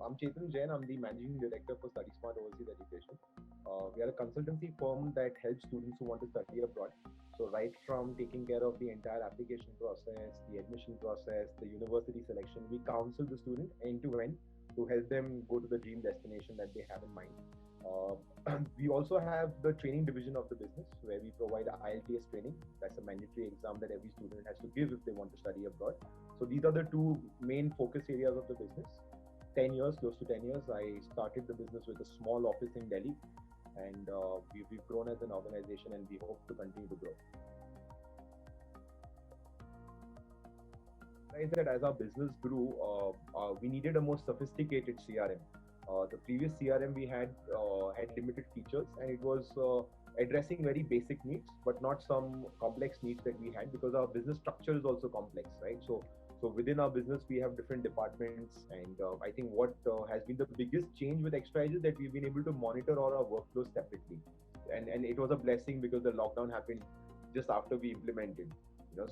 I'm Chetan Jain. I'm the Managing Director for Study Smart Overseas Education. We are a consultancy firm that helps students who want to study abroad. So, right from taking care of the entire application process, the admission process, the university selection, we counsel the student end to end to help them go to the dream destination that they have in mind. We also have the training division of the business where we provide IELTS training. That's a mandatory exam that every student has to give if they want to study abroad. So these are the two main focus areas of the business. 10 years, close to 10 years, I started the business with a small office in Delhi, and we've grown as an organization, and we hope to continue to grow. Realized that as our business grew, we needed a more sophisticated CRM. The previous CRM we had limited features, and it was addressing very basic needs, but not some complex needs that we had, because our business structure is also complex, right? So within our business, we have different departments, and I think what has been the biggest change with Extra Edge is that we've been able to monitor all our workflows separately, and it was a blessing because the lockdown happened just after we implemented.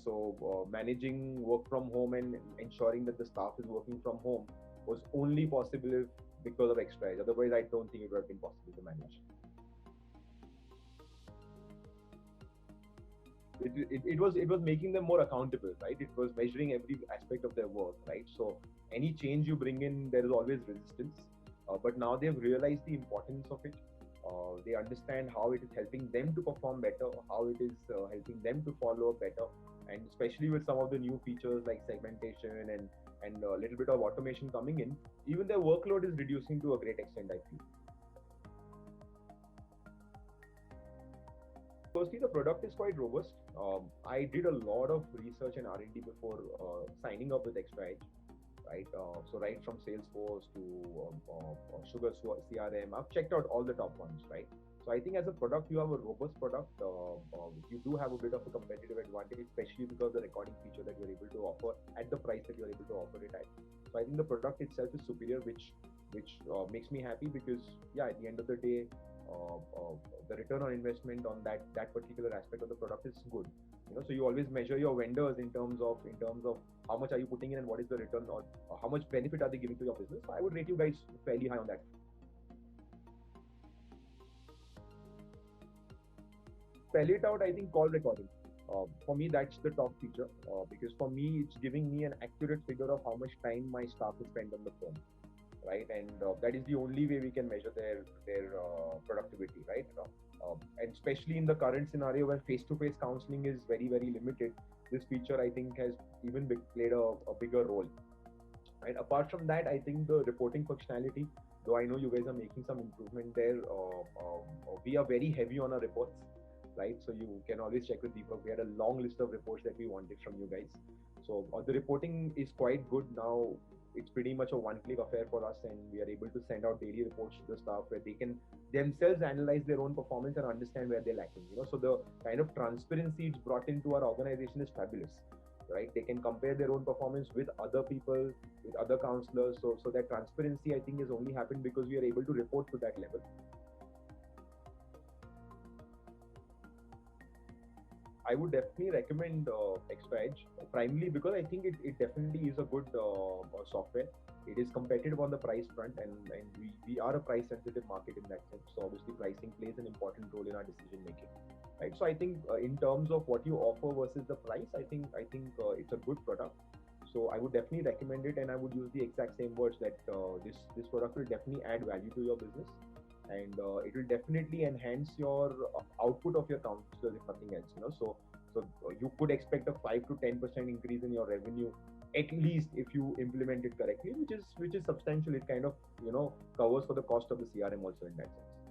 So managing work from home and ensuring that the staff is working from home was only possible because of Extra Edge. Otherwise, I don't think it would have been possible to manage. It was making them more accountable, right? It was measuring every aspect of their work, right? So any change you bring in, there is always resistance. But now they've realized the importance of it. They understand how it is helping them to perform better, how it is helping them to follow up better, and especially with some of the new features like segmentation and a little bit of automation coming in, even their workload is reducing to a great extent, I feel. Firstly, the product is quite robust. I did a lot of research and R&D before signing up with Extra Edge, right? So right from Salesforce to Sugar CRM, I've checked out all the top ones, right? So I think as a product, you have a robust product. You do have a bit of a competitive advantage, especially because the recording feature that you're able to offer at the price that you're able to offer it at. So I think the product itself is superior, which makes me happy because yeah, at the end of the day, the return on investment on that particular aspect of the product is good. So you always measure your vendors in terms of how much are you putting in and what is the return, or how much benefit are they giving to your business. So I would rate you guys fairly high on that. Spell it out, I think call recording. For me, that's the top feature, because for me, it's giving me an accurate figure of how much time my staff is spent on the phone, right? And that is the only way we can measure their productivity, right? And especially in the current scenario where face-to-face counseling is very very limited, this feature I think has even played a bigger role. And apart from that, I think the reporting functionality, though I know you guys are making some improvement there, we are very heavy on our reports, right? So you can always check with Deepak. We had a long list of reports that we wanted from you guys. So the reporting is quite good now. It's pretty much a one-click affair for us, and we are able to send out daily reports to the staff where they can themselves analyze their own performance and understand where they're lacking. So the kind of transparency it's brought into our organization is fabulous, right? They can compare their own performance with other people, with other counselors. So that transparency, I think, has only happened because we are able to report to that level. I would definitely recommend Extra Edge, primarily because I think it definitely is a good software. It is competitive on the price front, and we are a price sensitive market in that sense. So obviously pricing plays an important role in our decision making, right? So I think in terms of what you offer versus the price, I think it's a good product. So I would definitely recommend it, and I would use the exact same words that this product will definitely add value to your business, and it will definitely enhance your output of your counselors, if nothing else. So you could expect a 5 to 10% increase in your revenue, at least if you implement it correctly, which is substantial. It kind of covers for the cost of the CRM also in that sense.